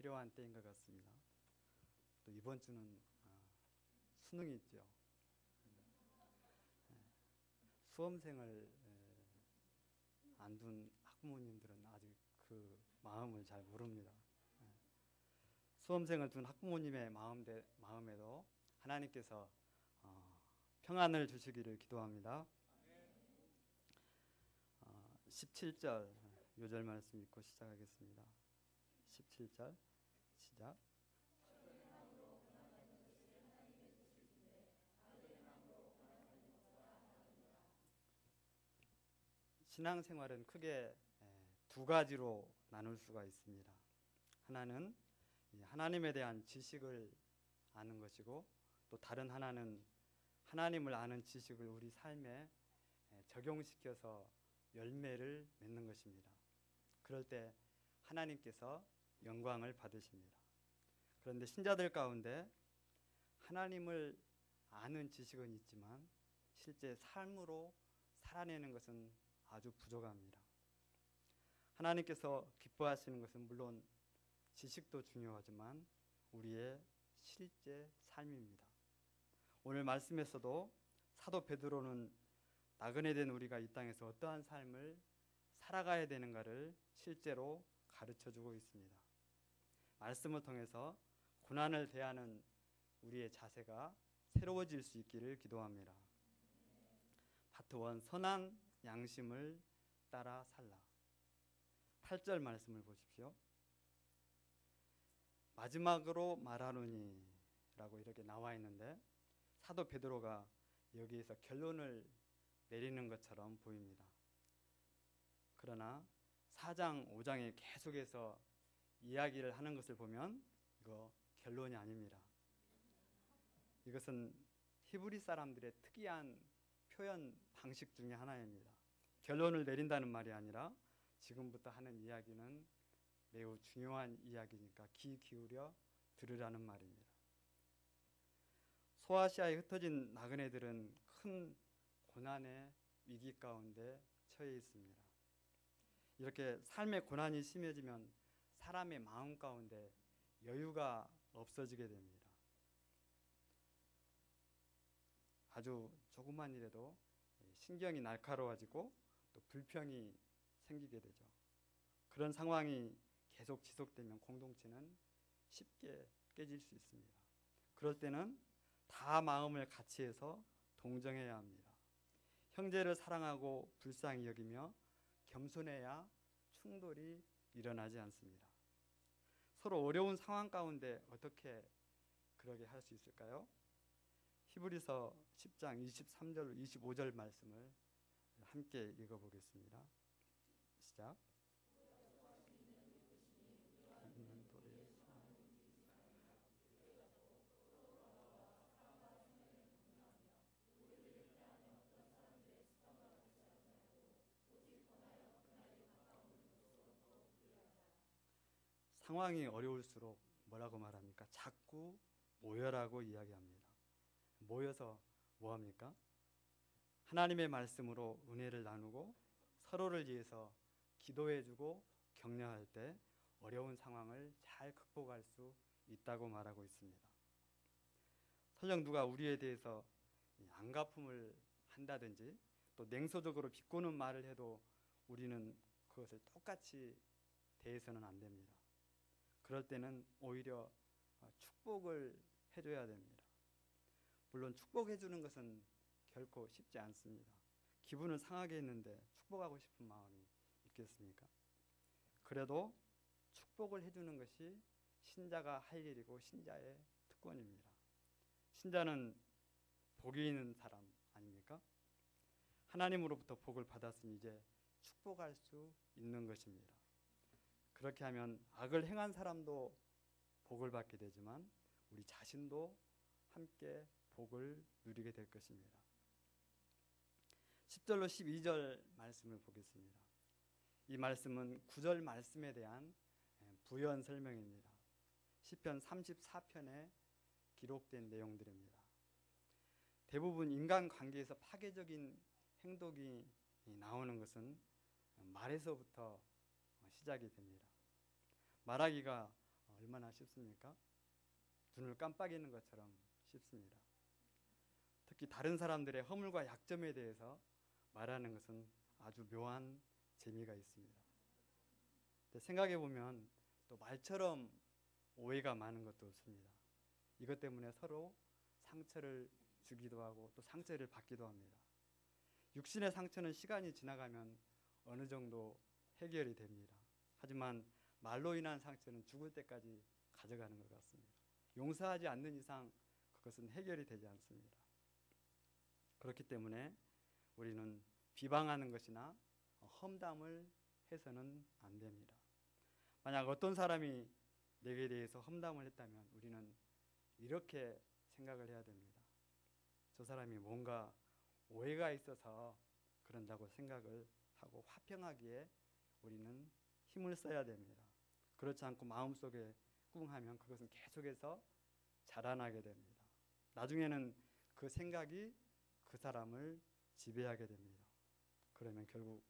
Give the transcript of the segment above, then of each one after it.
필요한 때인 것 같습니다. 또 이번 주는 수능이 있죠. 수험생을 안 둔 학부모님들은 아직 그 마음을 잘 모릅니다. 수험생을 둔 학부모님의 마음에도 하나님께서 평안을 주시기를 기도합니다. 17절 요절 말씀 읽고 시작하겠습니다. 17절 시작. 신앙생활은 크게 두 가지로 나눌 수가 있습니다. 하나는 하나님에 대한 지식을 아는 것이고, 또 다른 하나는 하나님을 아는 지식을 우리 삶에 적용시켜서 열매를 맺는 것입니다. 그럴 때 하나님께서 영광을 받으십니다. 그런데 신자들 가운데 하나님을 아는 지식은 있지만 실제 삶으로 살아내는 것은 아주 부족합니다. 하나님께서 기뻐하시는 것은 물론 지식도 중요하지만 우리의 실제 삶입니다. 오늘 말씀에서도 사도 베드로는 나그네 된 우리가 이 땅에서 어떠한 삶을 살아가야 되는가를 실제로 가르쳐주고 있습니다. 말씀을 통해서 고난을 대하는 우리의 자세가 새로워질 수 있기를 기도합니다. 파트 1, 선한 양심을 따라 살라. 8절 말씀을 보십시오. 마지막으로 말하노니 라고 이렇게 나와 있는데 사도 베드로가 여기에서 결론을 내리는 것처럼 보입니다. 그러나 4장, 5장에 계속해서 이야기를 하는 것을 보면 이거 결론이 아닙니다. 이것은 히브리 사람들의 특이한 표현 방식 중에 하나입니다. 결론을 내린다는 말이 아니라 지금부터 하는 이야기는 매우 중요한 이야기니까 귀 기울여 들으라는 말입니다. 소아시아에 흩어진 나그네들은 큰 고난의 위기 가운데 처해 있습니다. 이렇게 삶의 고난이 심해지면 사람의 마음 가운데 여유가 없어지게 됩니다. 아주 조그만 일에도 신경이 날카로워지고 또 불평이 생기게 되죠. 그런 상황이 계속 지속되면 공동체는 쉽게 깨질 수 있습니다. 그럴 때는 다 마음을 같이 해서 동정해야 합니다. 형제를 사랑하고 불쌍히 여기며 겸손해야 충돌이 일어나지 않습니다. 서로 어려운 상황 가운데 어떻게 그러게 할 수 있을까요? 히브리서 10장 23절 25절 말씀을 함께 읽어보겠습니다. 시작. 상황이 어려울수록 뭐라고 말합니까? 자꾸 모여라고 이야기합니다. 모여서 뭐합니까? 하나님의 말씀으로 은혜를 나누고 서로를 위해서 기도해주고 격려할 때 어려운 상황을 잘 극복할 수 있다고 말하고 있습니다. 설령 누가 우리에 대해서 안갚음을 한다든지 또 냉소적으로 비꼬는 말을 해도 우리는 그것을 똑같이 대해서는 안 됩니다. 그럴 때는 오히려 축복을 해줘야 됩니다. 물론 축복해 주는 것은 결코 쉽지 않습니다. 기분을 상하게 했는데 축복하고 싶은 마음이 있겠습니까? 그래도 축복을 해주는 것이 신자가 할 일이고 신자의 특권입니다. 신자는 복이 있는 사람 아닙니까? 하나님으로부터 복을 받았으니 이제 축복할 수 있는 것입니다. 그렇게 하면 악을 행한 사람도 복을 받게 되지만 우리 자신도 함께 복을 누리게 될 것입니다. 10절로 12절 말씀을 보겠습니다. 이 말씀은 9절 말씀에 대한 부연 설명입니다. 시편 34편에 기록된 내용들입니다. 대부분 인간관계에서 파괴적인 행동이 나오는 것은 말에서부터 시작이 됩니다. 말하기가 얼마나 쉽습니까? 눈을 깜빡이는 것처럼 쉽습니다. 특히 다른 사람들의 허물과 약점에 대해서 말하는 것은 아주 묘한 재미가 있습니다. 생각해 보면 또 말처럼 오해가 많은 것도 없습니다. 이것 때문에 서로 상처를 주기도 하고 또 상처를 받기도 합니다. 육신의 상처는 시간이 지나가면 어느 정도 해결이 됩니다. 하지만 말로 인한 상처는 죽을 때까지 가져가는 것 같습니다. 용서하지 않는 이상 그것은 해결이 되지 않습니다. 그렇기 때문에 우리는 비방하는 것이나 험담을 해서는 안 됩니다. 만약 어떤 사람이 내게 대해서 험담을 했다면 우리는 이렇게 생각을 해야 됩니다. 저 사람이 뭔가 오해가 있어서 그런다고 생각을 하고 화평하기에 우리는 힘을 써야 됩니다. 그렇지 않고 마음속에 꿍하면 그것은 계속해서 자라나게 됩니다. 나중에는 그 생각이 그 사람을 지배하게 됩니다. 그러면 결국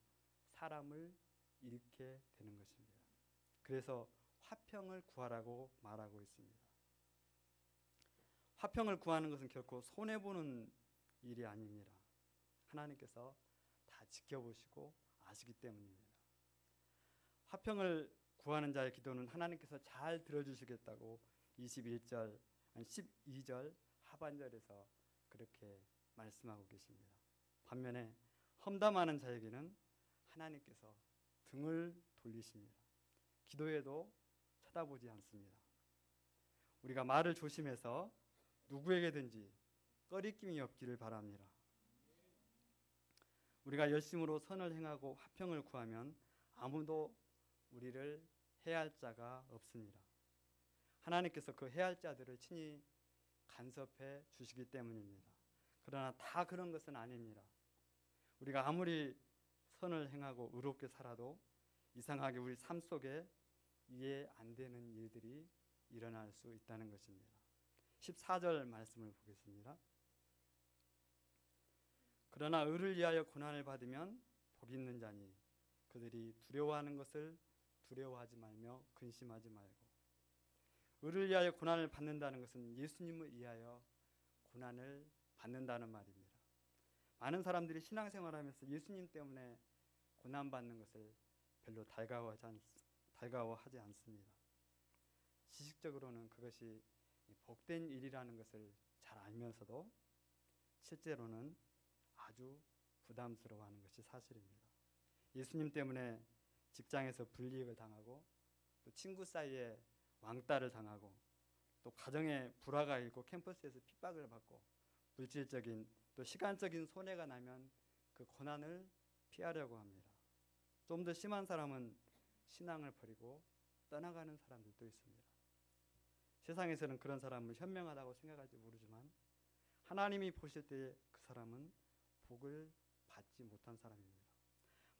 사람을 잃게 되는 것입니다. 그래서 화평을 구하라고 말하고 있습니다. 화평을 구하는 것은 결코 손해보는 일이 아닙니다. 하나님께서 다 지켜보시고 아시기 때문입니다. 화평을 구하는 자의 기도는 하나님께서 잘 들어주시겠다고 21절, 12절 하반절에서 그렇게 말씀하고 계십니다. 반면에 험담하는 자에게는 하나님께서 등을 돌리십니다. 기도에도 쳐다보지 않습니다. 우리가 말을 조심해서 누구에게든지 꺼리낌이 없기를 바랍니다. 우리가 열심으로 선을 행하고 화평을 구하면 아무도 우리를 해할 자가 없습니다. 하나님께서 그 해할 자들을 친히 간섭해 주시기 때문입니다. 그러나 다 그런 것은 아닙니다. 우리가 아무리 선을 행하고 의롭게 살아도 이상하게 우리 삶 속에 이해 안 되는 일들이 일어날 수 있다는 것입니다. 14절 말씀을 보겠습니다. 그러나 의를 위하여 고난을 받으면 복 있는 자니 그들이 두려워하는 것을 두려워하지 말며 근심하지 말고. 의를 위하여 고난을 받는다는 것은 예수님을 위하여 고난을 받는다는 말입니다. 많은 사람들이 신앙생활하면서 예수님 때문에 고난받는 것을 별로 달가워하지 않습니다. 지식적으로는 그것이 복된 일이라는 것을 잘 알면서도 실제로는 아주 부담스러워하는 것이 사실입니다. 예수님 때문에 직장에서 불이익을 당하고 또 친구 사이에 왕따를 당하고 또 가정에 불화가 있고 캠퍼스에서 핍박을 받고 물질적인 또 시간적인 손해가 나면 그 고난을 피하려고 합니다. 좀 더 심한 사람은 신앙을 버리고 떠나가는 사람들도 있습니다. 세상에서는 그런 사람을 현명하다고 생각할지 모르지만 하나님이 보실 때 그 사람은 복을 받지 못한 사람입니다.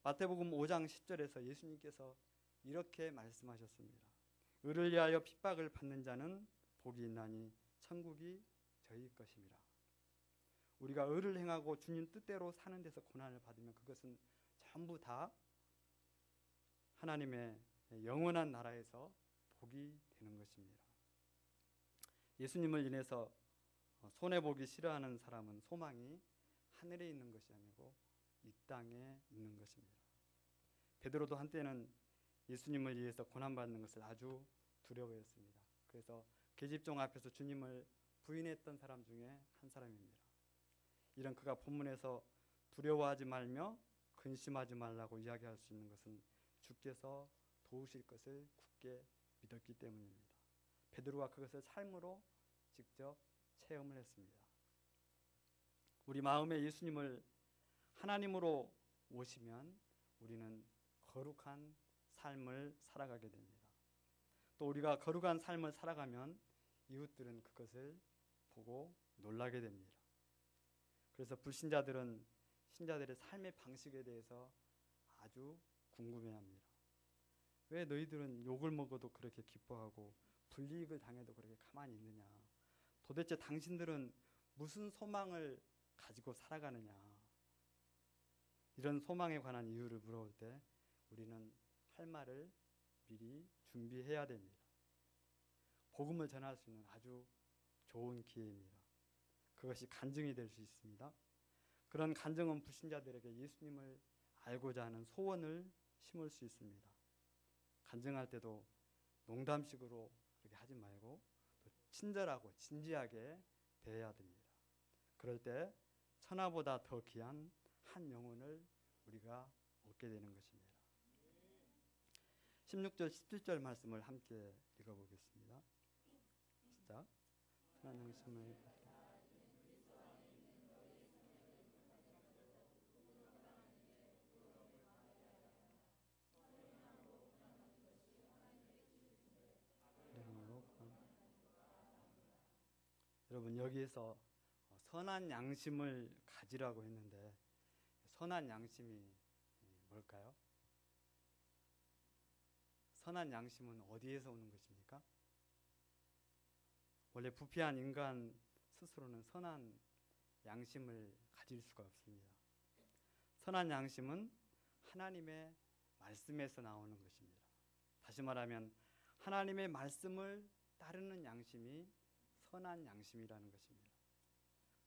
마태복음 5장 10절에서 예수님께서 이렇게 말씀하셨습니다. 의를 위하여 핍박을 받는 자는 복이 있나니 천국이 저희 것입니다. 우리가 의를 행하고 주님 뜻대로 사는 데서 고난을 받으면 그것은 전부 다 하나님의 영원한 나라에서 복이 되는 것입니다. 예수님을 인해서 손해보기 싫어하는 사람은 소망이 하늘에 있는 것이 아니고 이 땅에 있는 것입니다. 베드로도 한때는 예수님을 위해서 고난받는 것을 아주 두려워했습니다. 그래서 계집종 앞에서 주님을 부인했던 사람 중에 한 사람입니다. 이런 그가 본문에서 두려워하지 말며 근심하지 말라고 이야기할 수 있는 것은 주께서 도우실 것을 굳게 믿었기 때문입니다. 베드로가 그것을 삶으로 직접 체험을 했습니다. 우리 마음에 예수님을 하나님으로 모시면 우리는 거룩한 삶을 살아가게 됩니다. 또 우리가 거룩한 삶을 살아가면 이웃들은 그것을 보고 놀라게 됩니다. 그래서 불신자들은 신자들의 삶의 방식에 대해서 아주 궁금해합니다. 왜 너희들은 욕을 먹어도 그렇게 기뻐하고 불이익을 당해도 그렇게 가만히 있느냐? 도대체 당신들은 무슨 소망을 가지고 살아가느냐? 이런 소망에 관한 이유를 물어볼 때 우리는 할 말을 미리 준비해야 됩니다. 복음을 전할 수 있는 아주 좋은 기회입니다. 그것이 간증이 될 수 있습니다. 그런 간증은 불신자들에게 예수님을 알고자 하는 소원을 심을 수 있습니다. 간증할 때도 농담식으로 그렇게 하지 말고 또 친절하고 진지하게 대해야 됩니다. 그럴 때 천하보다 더 귀한 한 영혼을 우리가 얻게 되는 것입니다. 16절, 17절 말씀을 함께 읽어보겠습니다. 시작. 선한 양심을 여러분, 여기에서 선한 양심을 가지라고 했는데 선한 양심이 뭘까요? 선한 양심은 어디에서 오는 것입니까? 원래 부패한 인간 스스로는 선한 양심을 가질 수가 없습니다. 선한 양심은 하나님의 말씀에서 나오는 것입니다. 다시 말하면 하나님의 말씀을 따르는 양심이 선한 양심이라는 것입니다.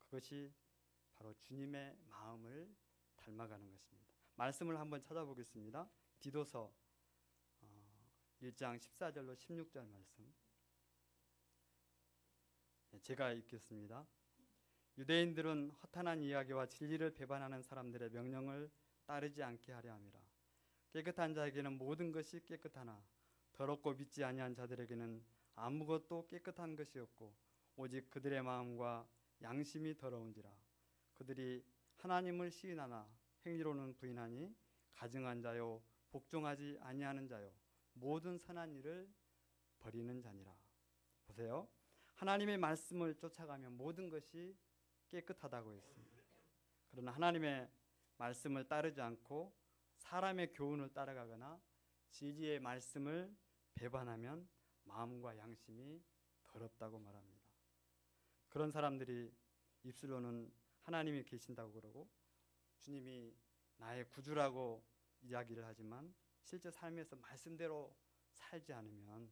그것이 바로 주님의 마음을 닮아가는 것입니다. 말씀을 한번 찾아보겠습니다. 디도서 1장 14절로 16절 말씀 제가 읽겠습니다. 유대인들은 허탄한 이야기와 진리를 배반하는 사람들의 명령을 따르지 않게 하려 함이라. 깨끗한 자에게는 모든 것이 깨끗하나 더럽고 믿지 아니한 자들에게는 아무것도 깨끗한 것이 없고 오직 그들의 마음과 양심이 더러운지라. 그들이 하나님을 시인하나 행위로는 부인하니 가증한 자요 복종하지 아니하는 자요 모든 선한 일을 버리는 자니라. 보세요. 하나님의 말씀을 쫓아가면 모든 것이 깨끗하다고 했습니다. 그러나 하나님의 말씀을 따르지 않고 사람의 교훈을 따라가거나 진리의 말씀을 배반하면 마음과 양심이 더럽다고 말합니다. 그런 사람들이 입술로는 하나님이 계신다고 그러고 주님이 나의 구주라고 이야기를 하지만 실제 삶에서 말씀대로 살지 않으면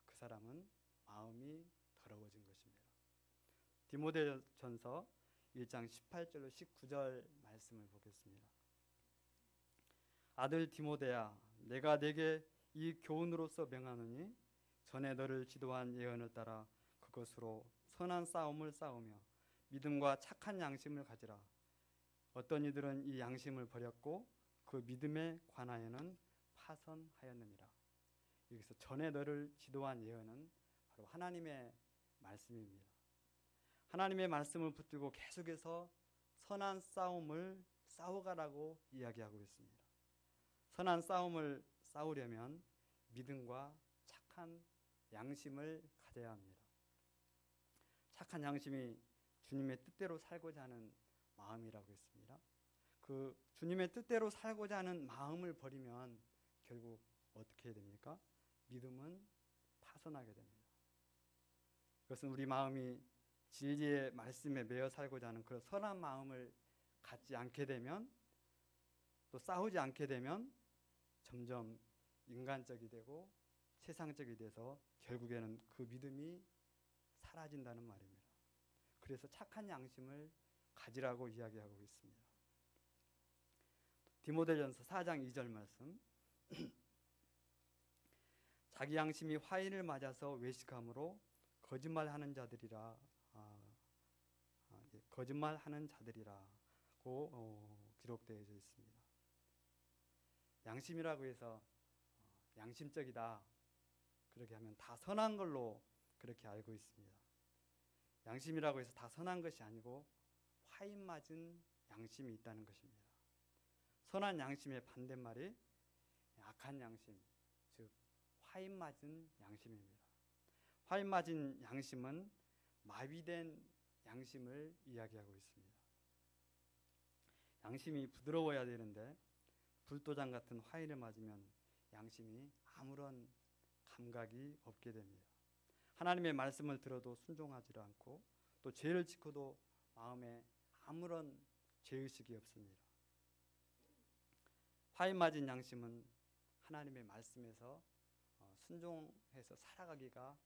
그 사람은 마음이 더러워진 것입니다. 디모데전서 1장 18절로 19절 말씀을 보겠습니다. 아들 디모데야, 내가 네게 이 교훈으로서 명하노니 전에 너를 지도한 예언을 따라 그것으로 선한 싸움을 싸우며 믿음과 착한 양심을 가지라. 어떤 이들은 이 양심을 버렸고 그 믿음에 관하여는 파선하였느니라. 여기서 전에 너를 지도한 예언은 바로 하나님의 말씀입니다. 하나님의 말씀을 붙들고 계속해서 선한 싸움을 싸워가라고 이야기하고 있습니다. 선한 싸움을 싸우려면 믿음과 착한 양심을 가져야 합니다. 착한 양심이 주님의 뜻대로 살고자 하는 마음이라고 했습니다. 그 주님의 뜻대로 살고자 하는 마음을 버리면 결국 어떻게 됩니까? 믿음은 파손하게 됩니다. 그것은 우리 마음이 진리의 말씀에 매여 살고자 하는 그런 선한 마음을 갖지 않게 되면 또 싸우지 않게 되면 점점 인간적이 되고 세상적이 돼서 결국에는 그 믿음이 사라진다는 말입니다. 그래서 착한 양심을 가지라고 이야기하고 있습니다. 디모데전서 4장 2절 말씀 자기 양심이 화인을 맞아서 외식함으로 거짓말하는 자들이라 거짓말하는 자들이라고 기록되어 있습니다. 양심이라고 해서 양심적이다 그렇게 하면 다 선한 걸로 그렇게 알고 있습니다. 양심이라고 해서 다 선한 것이 아니고 화인 맞은 양심이 있다는 것입니다. 선한 양심의 반대말이 악한 양심, 즉 화인 맞은 양심입니다. 화인 맞은 양심은 마비된 양심을 이야기하고 있습니다. 양심이 부드러워야 되는데 불도장 같은 화인을 맞으면 양심이 아무런 감각이 없게 됩니다. 하나님의 말씀을 들어도 순종하지 않고 또 죄를 지켜도 마음에 아무런 죄의식이 없습니다. 화인 맞은 양심은 하나님의 말씀에서 순종해서 살아가기가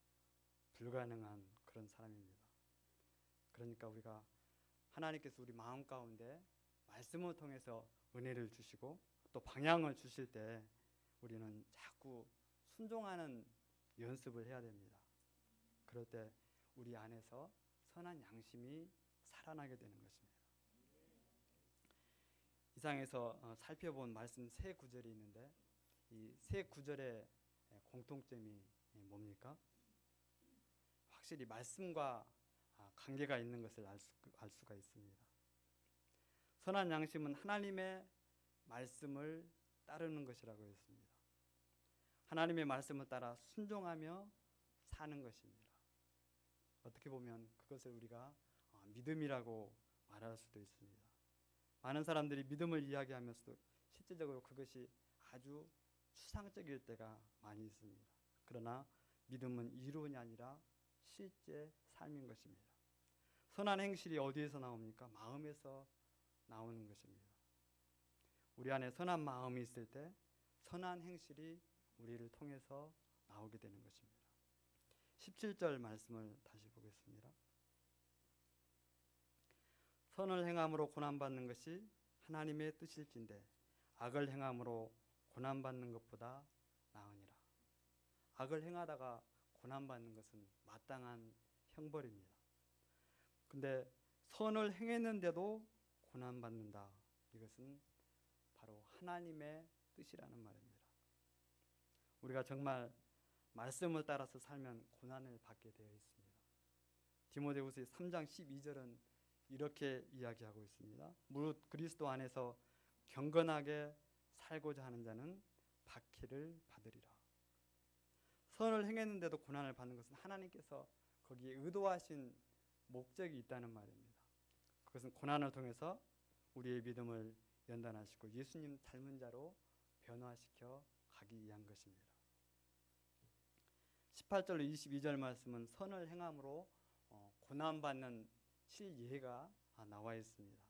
불가능한 그런 사람입니다. 그러니까 우리가 하나님께서 우리 마음 가운데 말씀을 통해서 은혜를 주시고 또 방향을 주실 때 우리는 자꾸 순종하는 연습을 해야 됩니다. 그럴 때 우리 안에서 선한 양심이 살아나게 되는 것입니다. 이상에서 살펴본 말씀 세 구절이 있는데 이 세 구절의 공통점이 뭡니까? 확실히 말씀과 관계가 있는 것을 알 수가 있습니다. 선한 양심은 하나님의 말씀을 따르는 것이라고 했습니다. 하나님의 말씀을 따라 순종하며 사는 것입니다. 어떻게 보면 그것을 우리가 믿음이라고 말할 수도 있습니다. 많은 사람들이 믿음을 이야기하면서도 실질적으로 그것이 아주 추상적일 때가 많이 있습니다. 그러나 믿음은 이론이 아니라 실제 삶인 것입니다. 선한 행실이 어디에서 나옵니까? 마음에서 나오는 것입니다. 우리 안에 선한 마음이 있을 때 선한 행실이 우리를 통해서 나오게 되는 것입니다. 17절 말씀을 다시 보겠습니다. 선을 행함으로 고난받는 것이 하나님의 뜻일진데 악을 행함으로 고난받는 것보다 나으니라. 악을 행하다가 고난받는 것은 마땅한 형벌입니다. 근데 선을 행했는데도 고난받는다. 이것은 바로 하나님의 뜻이라는 말입니다. 우리가 정말 말씀을 따라서 살면 고난을 받게 되어 있습니다. 디모데후서 3장 12절은 이렇게 이야기하고 있습니다. 무릇 그리스도 안에서 경건하게 살고자 하는 자는 박해를 받으리라. 선을 행했는데도 고난을 받는 것은 하나님께서 거기에 의도하신 목적이 있다는 말입니다. 그것은 고난을 통해서 우리의 믿음을 연단하시고 예수님 닮은 자로 변화시켜 가기 위한 것입니다. 18절로 22절 말씀은 선을 행함으로 고난받는 실예가 나와 있습니다.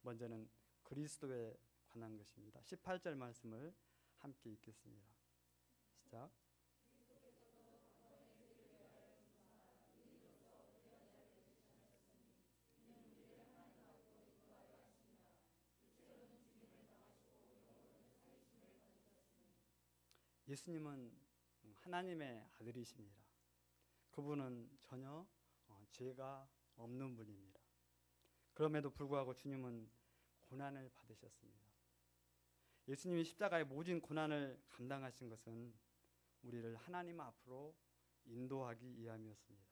먼저는 그리스도에 관한 것입니다. 18절 말씀을 함께 읽겠습니다. 시작. 예수님은 하나님의 아들이십니다. 그분은 전혀 죄가 없는 분입니다. 그럼에도 불구하고 주님은 고난을 받으셨습니다. 예수님이 십자가의 모진 고난을 감당하신 것은 우리를 하나님 앞으로 인도하기 위함이었습니다.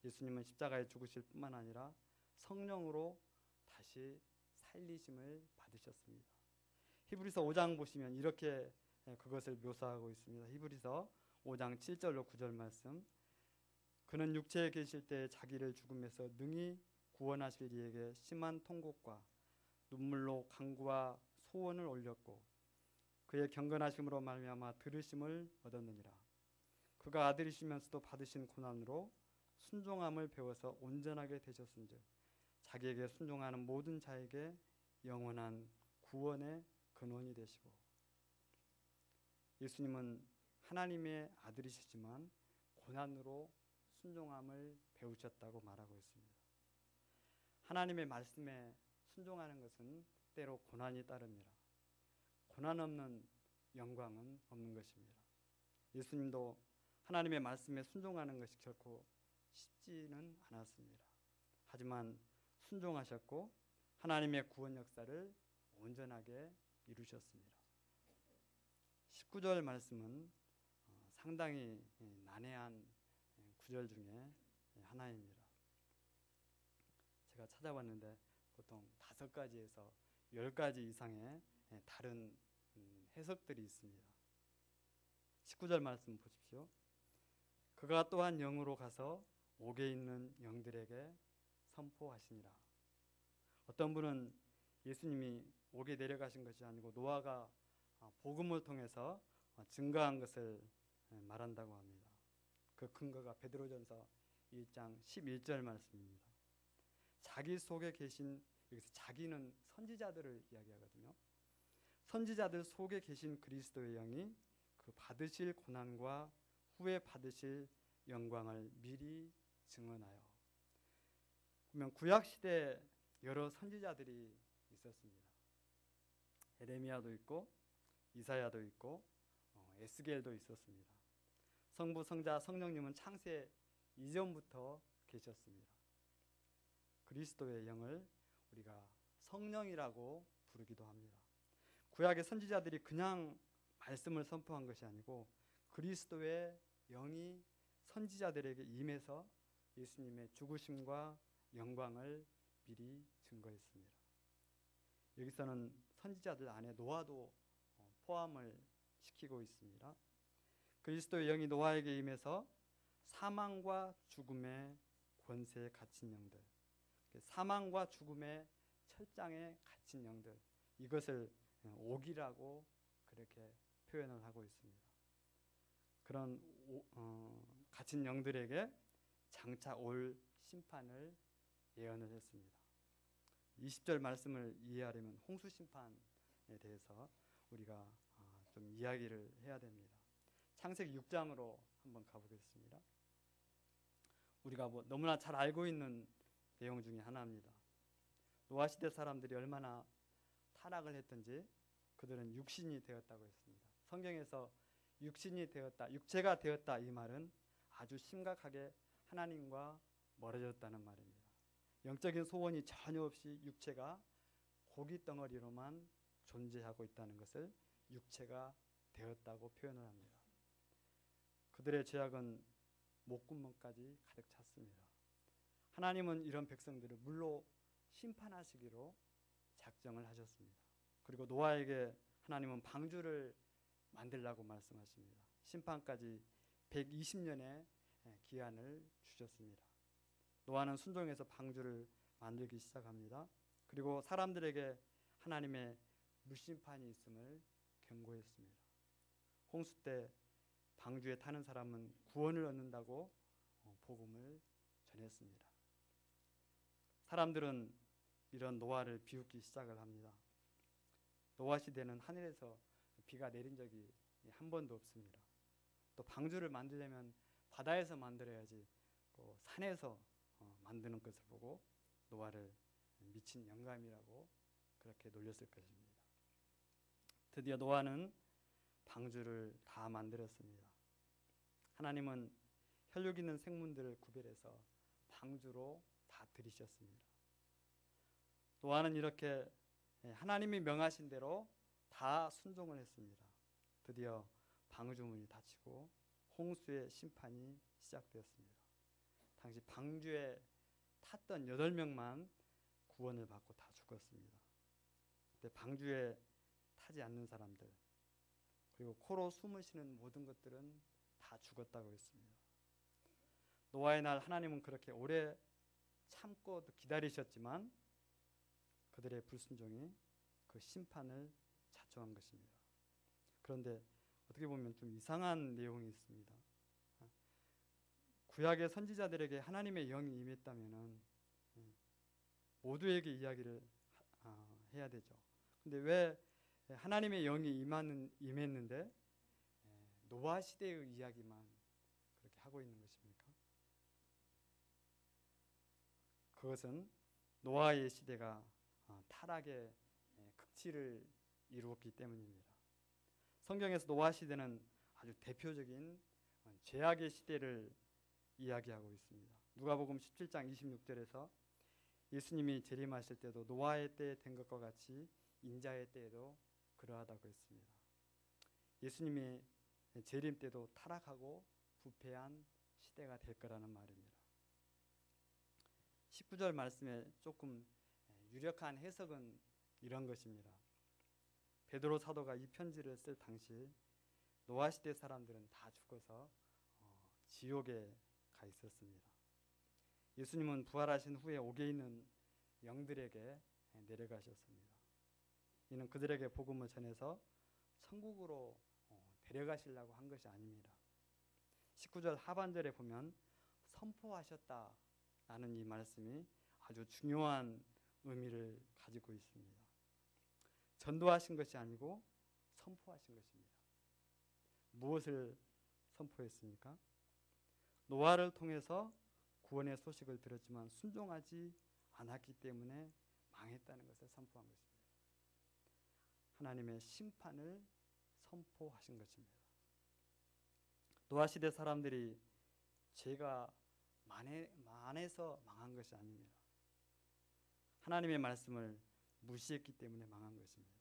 예수님은 십자가에 죽으실 뿐만 아니라 성령으로 다시 살리심을 받으셨습니다. 히브리서 5장 보시면 이렇게 그것을 묘사하고 있습니다. 히브리서 5장 7절로 9절 말씀. 그는 육체에 계실 때 자기를 죽음에서 능히 구원하실 이에게 심한 통곡과 눈물로 간구와 소원을 올렸고 그의 경건하심으로 말미암아 들으심을 얻었느니라. 그가 아들이시면서도 받으신 고난으로 순종함을 배워서 온전하게 되셨은즉 자기에게 순종하는 모든 자에게 영원한 구원의 근원이 되시고. 예수님은 하나님의 아들이시지만 고난으로 순종함을 배우셨다고 말하고 있습니다. 하나님의 말씀에 순종하는 것은 때로 고난이 따릅니다. 고난 없는 영광은 없는 것입니다. 예수님도 하나님의 말씀에 순종하는 것이 결코 쉽지는 않았습니다. 하지만 순종하셨고 하나님의 구원 역사를 온전하게 이루셨습니다. 19절 말씀은 상당히 난해한 구절 중에 하나입니다. 제가 찾아봤는데 보통 5가지에서 10가지 이상의 다른 해석들이 있습니다. 19절 말씀 보십시오. 그가 또한 영으로 가서 옥에 있는 영들에게 선포하시니라. 어떤 분은 예수님이 옥에 내려가신 것이 아니고 노아가 복음을 통해서 증거한 것을 말한다고 합니다. 그 근거가 베드로전서 1장 11절 말씀입니다. 자기 속에 계신, 여기서 자기는 선지자들을 이야기하거든요. 선지자들 속에 계신 그리스도의 영이 그 받으실 고난과 후에 받으실 영광을 미리 증언하여. 보면 구약 시대 여러 선지자들이 있었습니다. 에레미야도 있고 이사야도 있고 에스겔도 있었습니다. 성부, 성자, 성령님은 창세 이전부터 계셨습니다. 그리스도의 영을 우리가 성령이라고 부르기도 합니다. 구약의 선지자들이 그냥 말씀을 선포한 것이 아니고 그리스도의 영이 선지자들에게 임해서 예수님의 죽으심과 영광을 미리 증거했습니다. 여기서는 선지자들 안에 노아도 포함을 시키고 있습니다. 그리스도의 영이 노아에게 임해서 사망과 죽음의 권세에 갇힌 영들, 사망과 죽음의 철장에 갇힌 영들, 이것을 옥이라고 그렇게 표현을 하고 있습니다. 그런 갇힌 영들에게 장차 올 심판을 예언을 했습니다. 20절 말씀을 이해하려면 홍수 심판에 대해서 우리가 좀 이야기를 해야 됩니다. 창세기 6장으로 한번 가보겠습니다. 우리가 너무나 잘 알고 있는 내용 중에 하나입니다. 노아 시대 사람들이 얼마나 타락을 했든지 그들은 육신이 되었다고 했습니다. 성경에서 육신이 되었다, 육체가 되었다, 이 말은 아주 심각하게 하나님과 멀어졌다는 말입니다. 영적인 소원이 전혀 없이 육체가 고기 덩어리로만 존재하고 있다는 것을 육체가 되었다고 표현을 합니다. 그들의 죄악은 목구멍까지 가득 찼습니다. 하나님은 이런 백성들을 물로 심판하시기로 작정을 하셨습니다. 그리고 노아에게 하나님은 방주를 만들라고 말씀하십니다. 심판까지 120년의 기한을 주셨습니다. 노아는 순종해서 방주를 만들기 시작합니다. 그리고 사람들에게 하나님의 물심판이 있음을 경고했습니다. 홍수 때 방주에 타는 사람은 구원을 얻는다고 복음을 전했습니다. 사람들은 이런 노아를 비웃기 시작을 합니다. 노아 시대는 하늘에서 비가 내린 적이 한 번도 없습니다. 또 방주를 만들려면 바다에서 만들어야지 또 산에서 만드는 것을 보고 노아를 미친 영감이라고 그렇게 놀렸을 것입니다. 드디어 노아는 방주를 다 만들었습니다. 하나님은 혈육 있는 생물들을 구별해서 방주로 다 들이셨습니다. 노아는 이렇게 하나님이 명하신 대로 다 순종을 했습니다. 드디어 방주문이 닫히고 홍수의 심판이 시작되었습니다. 당시 방주에 탔던 8명만 구원을 받고 다 죽었습니다. 그때 방주에 타지 않는 사람들, 그리고 코로 숨을 쉬는 모든 것들은 다 죽었다고 했습니다. 노아의 날 하나님은 그렇게 오래 참고 기다리셨지만 그들의 불순종이 그 심판을 자초한 것입니다. 그런데 어떻게 보면 좀 이상한 내용이 있습니다. 구약의 선지자들에게 하나님의 영이 임했다면 모두에게 이야기를 해야 되죠. 근데 왜 하나님의 영이 임했는데 노아 시대의 이야기만 그렇게 하고 있는 것입니까? 그것은 노아의 시대가 타락의 극치를 이루었기 때문입니다. 성경에서 노아 시대는 아주 대표적인 죄악의 시대를 이야기하고 있습니다. 누가복음 17장 26절에서 예수님이 재림하실 때도 노아의 때에 된 것과 같이 인자의 때에도 그러하다고 했습니다. 예수님이 재림 때도 타락하고 부패한 시대가 될 거라는 말입니다. 19절 말씀에 조금 유력한 해석은 이런 것입니다. 베드로 사도가 이 편지를 쓸 당시 노아 시대 사람들은 다 죽어서 지옥에 가 있었습니다. 예수님은 부활하신 후에 옥에 있는 영들에게 내려가셨습니다. 이는 그들에게 복음을 전해서 천국으로 데려가시려고 한 것이 아닙니다. 19절 하반절에 보면 선포하셨다라는 이 말씀이 아주 중요한 의미를 가지고 있습니다. 전도하신 것이 아니고 선포하신 것입니다. 무엇을 선포했습니까? 노아를 통해서 구원의 소식을 들었지만 순종하지 않았기 때문에 망했다는 것을 선포한 것입니다. 하나님의 심판을 선포하신 것입니다. 노아 시대 사람들이 죄가 많아서 망한 것이 아닙니다. 하나님의 말씀을 무시했기 때문에 망한 것입니다.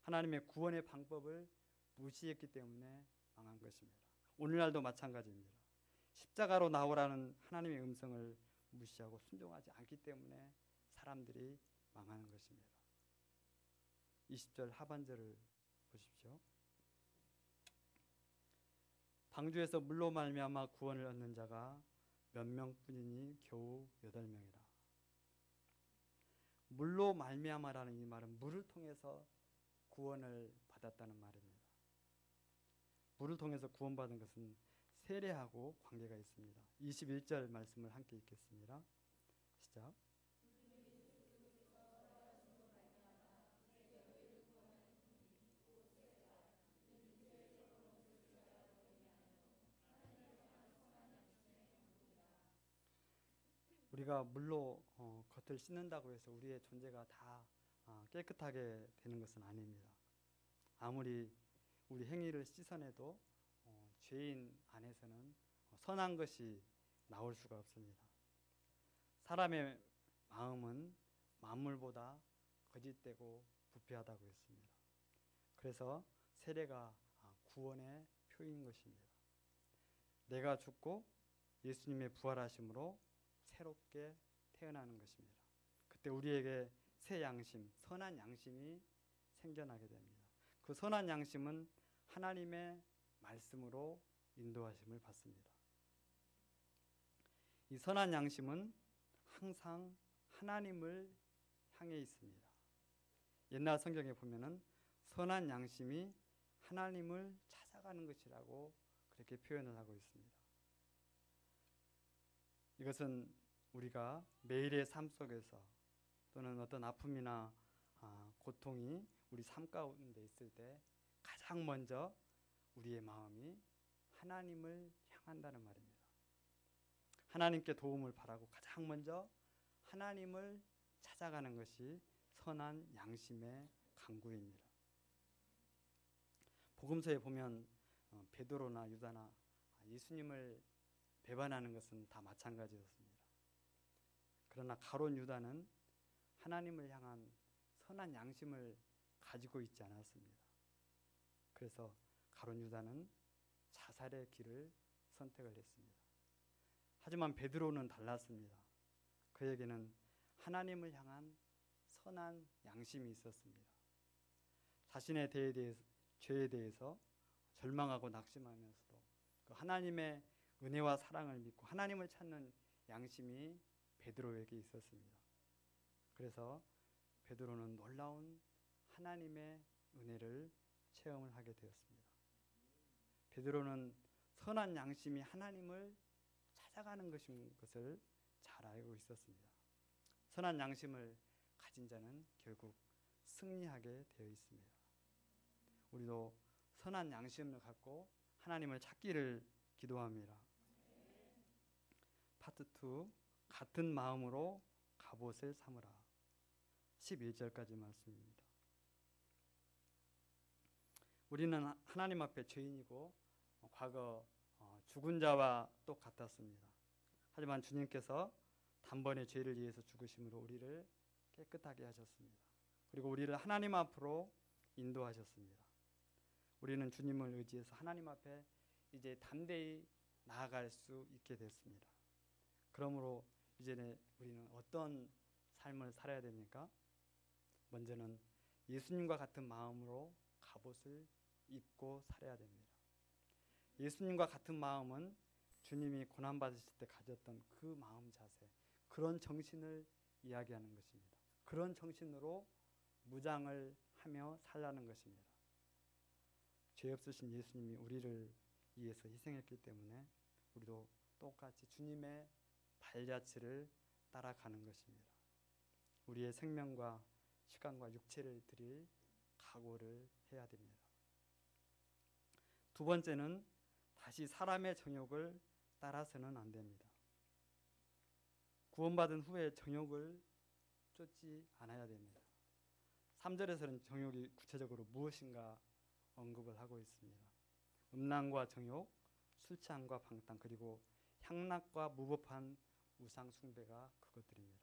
하나님의 구원의 방법을 무시했기 때문에 망한 것입니다. 오늘날도 마찬가지입니다. 십자가로 나오라는 하나님의 음성을 무시하고 순종하지 않기 때문에 사람들이 망하는 것입니다. 20절 하반절을 보십시오. 방주에서 물로 말미암아 구원을 얻는 자가 몇 명뿐이니 겨우 8명이라. 물로 말미암아라는 이 말은 물을 통해서 구원을 받았다는 말입니다. 물을 통해서 구원받은 것은 세례하고 관계가 있습니다. 21절 말씀을 함께 읽겠습니다. 시작. 우리가 물로 겉을 씻는다고 해서 우리의 존재가 다 깨끗하게 되는 것은 아닙니다. 아무리 우리 행위를 씻어내도 죄인 안에서는 선한 것이 나올 수가 없습니다. 사람의 마음은 만물보다 거짓되고 부패하다고 했습니다. 그래서 세례가 구원의 표인 것입니다. 내가 죽고 예수님의 부활하심으로 새롭게 태어나는 것입니다. 그때 우리에게 새 양심, 선한 양심이 생겨나게 됩니다. 그 선한 양심은 하나님의 말씀으로 인도하심을 받습니다. 이 선한 양심은 항상 하나님을 향해 있습니다. 옛날 성경에 보면은 선한 양심이 하나님을 찾아가는 것이라고 그렇게 표현을 하고 있습니다. 이것은 우리가 매일의 삶 속에서 또는 어떤 아픔이나 고통이 우리 삶 가운데 있을 때 가장 먼저 우리의 마음이 하나님을 향한다는 말입니다. 하나님께 도움을 바라고 가장 먼저 하나님을 찾아가는 것이 선한 양심의 강구입니다. 복음서에 보면 베드로나 유다나 예수님을 배반하는 것은 다 마찬가지였습니다. 그러나 가룟 유다는 하나님을 향한 선한 양심을 가지고 있지 않았습니다. 그래서 가룟 유다는 자살의 길을 선택을 했습니다. 하지만 베드로는 달랐습니다. 그에게는 하나님을 향한 선한 양심이 있었습니다. 자신의 죄에 대해서 절망하고 낙심하면서도 그 하나님의 은혜와 사랑을 믿고 하나님을 찾는 양심이 베드로에게 있었습니다. 그래서 베드로는 놀라운 하나님의 은혜를 체험을 하게 되었습니다. 베드로는 선한 양심이 하나님을 찾아가는 것인 것을 잘 알고 있었습니다. 선한 양심을 가진 자는 결국 승리하게 되어 있습니다. 우리도 선한 양심을 갖고 하나님을 찾기를 기도합니다. 파트 2, 같은 마음으로 갑옷을 삼으라. 11절까지 말씀입니다. 우리는 하나님 앞에 죄인이고 과거 죽은 자와 똑같았습니다. 하지만 주님께서 단번에 죄를 위해서 죽으심으로 우리를 깨끗하게 하셨습니다. 그리고 우리를 하나님 앞으로 인도하셨습니다. 우리는 주님을 의지해서 하나님 앞에 이제 담대히 나아갈 수 있게 됐습니다. 그러므로 이제 우리는 어떤 삶을 살아야 됩니까? 먼저는 예수님과 같은 마음으로 갑옷을 입고 살아야 됩니다. 예수님과 같은 마음은 주님이 고난받으실 때 가졌던 그 마음 자세, 그런 정신을 이야기하는 것입니다. 그런 정신으로 무장을 하며 살라는 것입니다. 죄 없으신 예수님이 우리를 위해서 희생했기 때문에 우리도 똑같이 주님의 발자취를 따라가는 것입니다. 우리의 생명과 시간과 육체를 드릴 각오를 해야 됩니다. 두 번째는 다시 사람의 정욕을 따라서는 안 됩니다. 구원받은 후에 정욕을 쫓지 않아야 됩니다. 3절에서는 정욕이 구체적으로 무엇인가 언급을 하고 있습니다. 음란과 정욕, 술 취함과 방탕, 그리고 향락과 무법한 우상 숭배가 그것들입니다.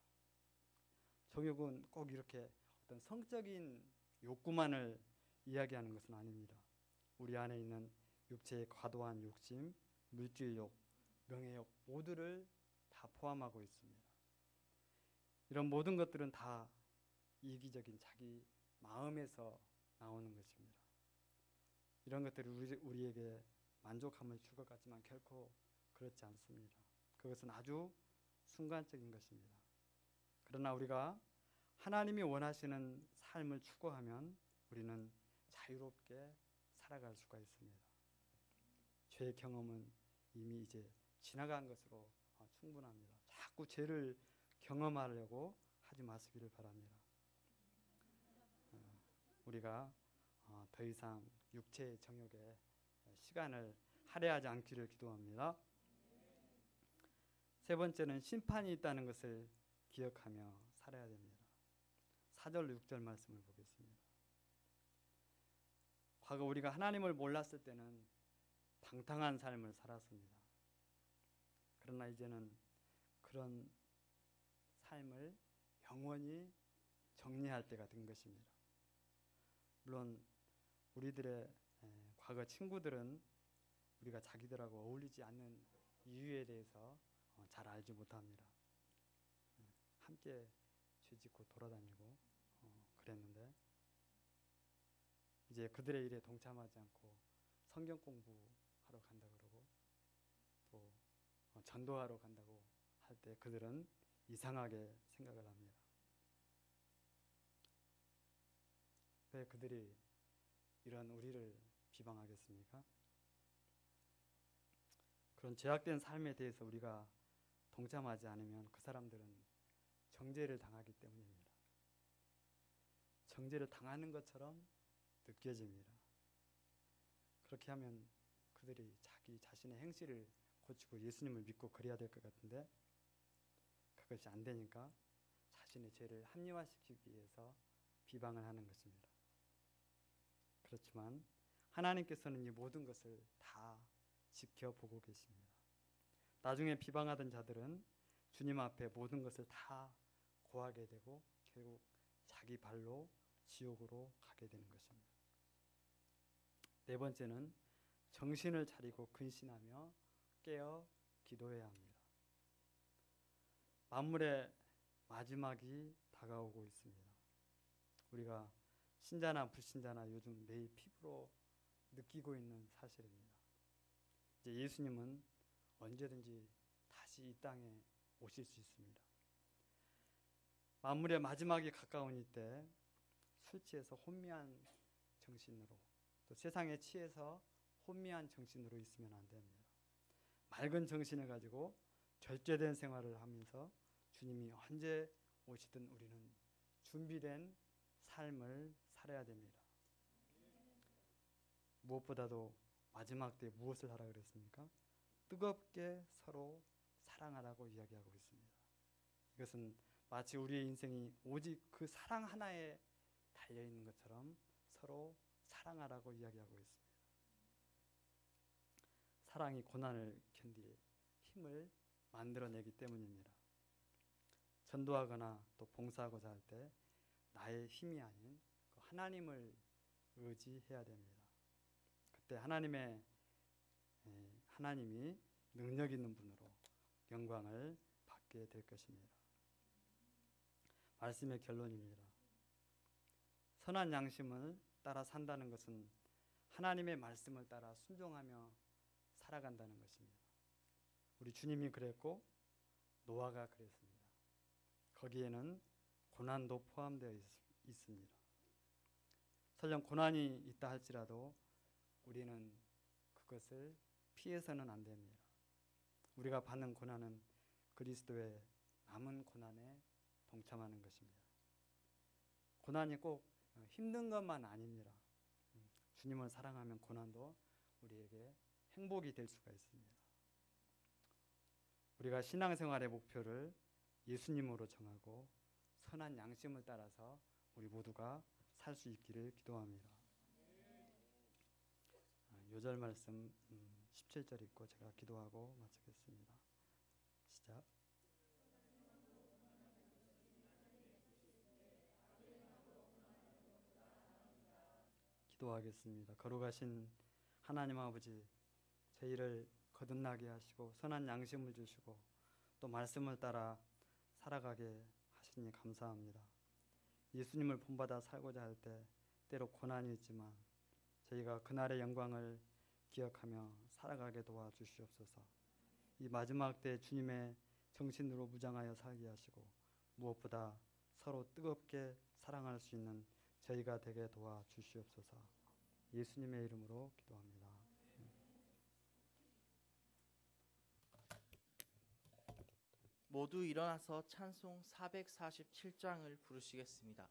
정욕은 꼭 이렇게 어떤 성적인 욕구만을 이야기하는 것은 아닙니다. 우리 안에 있는 육체의 과도한 욕심, 물질욕, 명예욕 모두를 다 포함하고 있습니다. 이런 모든 것들은 다 이기적인 자기 마음에서 나오는 것입니다. 이런 것들이 우리에게 만족함을 줄 것 같지만 결코 그렇지 않습니다. 그것은 아주 순간적인 것입니다. 그러나 우리가 하나님이 원하시는 삶을 추구하면 우리는 자유롭게 살아갈 수가 있습니다. 죄의 경험은 이미 이제 지나간 것으로 충분합니다. 자꾸 죄를 경험하려고 하지 마시기를 바랍니다. 우리가 더 이상 육체의 정욕에 시간을 할애하지 않기를 기도합니다. 세 번째는 심판이 있다는 것을 기억하며 살아야 됩니다. 4절, 6절 말씀을 보겠습니다. 과거 우리가 하나님을 몰랐을 때는 방탕한 삶을 살았습니다. 그러나 이제는 그런 삶을 영원히 정리할 때가 된 것입니다. 물론 우리들의 과거 친구들은 우리가 자기들하고 어울리지 않는 이유에 대해서 잘 알지 못합니다. 함께 죄짓고 돌아다니고 그랬는데 이제 그들의 일에 동참하지 않고 성경 공부하러 간다 그러고 또 전도하러 간다고 할 때 그들은 이상하게 생각을 합니다. 왜 그들이 이런 우리를 비방하겠습니까? 그런 죄악된 삶에 대해서 우리가 동참하지 않으면 그 사람들은 정죄를 당하기 때문입니다. 정죄를 당하는 것처럼 느껴집니다. 그렇게 하면 그들이 자기 자신의 행실을 고치고 예수님을 믿고 그래야 될 것 같은데 그것이 안 되니까 자신의 죄를 합리화시키기 위해서 비방을 하는 것입니다. 그렇지만 하나님께서는 이 모든 것을 다 지켜보고 계십니다. 나중에 비방하던 자들은 주님 앞에 모든 것을 다 고하게 되고 결국 자기 발로 지옥으로 가게 되는 것입니다. 네 번째는 정신을 차리고 근신하며 깨어 기도해야 합니다. 만물의 마지막이 다가오고 있습니다. 우리가 신자나 불신자나 요즘 매일 피부로 느끼고 있는 사실입니다. 이제 예수님은 언제든지 다시 이 땅에 오실 수 있습니다. 만물의 마지막이 가까운 이때 술 취해서 혼미한 정신으로 또 세상에 취해서 혼미한 정신으로 있으면 안 됩니다. 맑은 정신을 가지고 절제된 생활을 하면서 주님이 언제 오시든 우리는 준비된 삶을 살아야 됩니다. 무엇보다도 마지막 때 무엇을 하라 그랬습니까? 뜨겁게 서로 사랑하라고 이야기하고 있습니다. 이것은 마치 우리의 인생이 오직 그 사랑 하나에 달려있는 것처럼 서로 사랑하라고 이야기하고 있습니다. 사랑이 고난을 견딜 힘을 만들어내기 때문입니다. 전도하거나 또 봉사하고자 할 때 나의 힘이 아닌 그 하나님을 의지해야 됩니다. 그때 하나님이 능력 있는 분으로 영광을 받게 될 것입니다. 말씀의 결론입니다. 선한 양심을 따라 산다는 것은 하나님의 말씀을 따라 순종하며 살아간다는 것입니다. 우리 주님이 그랬고 노아가 그랬습니다. 거기에는 고난도 포함되어 있습니다. 설령 고난이 있다 할지라도 우리는 그것을 피해서는 안 됩니다. 우리가 받는 고난은 그리스도의 남은 고난에 동참하는 것입니다. 고난이 꼭 힘든 것만 아닙니다. 주님을 사랑하면 고난도 우리에게 행복이 될 수가 있습니다. 우리가 신앙생활의 목표를 예수님으로 정하고 선한 양심을 따라서 우리 모두가 살 수 있기를 기도합니다. 요절 말씀 17절 읽고 제가 기도하고 마치겠습니다. 시작. 기도하겠습니다. 거룩하신 하나님 아버지, 저희를 거듭나게 하시고 선한 양심을 주시고 또 말씀을 따라 살아가게 하시니 감사합니다. 예수님을 본받아 살고자 할 때 때로 고난이 있지만 저희가 그날의 영광을 기억하며 살아가게 도와주시옵소서. 이 마지막 때 주님의 정신으로 무장하여 살게 하시고 무엇보다 서로 뜨겁게 사랑할 수 있는 저희가 되게 도와주시옵소서. 예수님의 이름으로 기도합니다. 모두 일어나서 찬송 447장을 부르시겠습니다.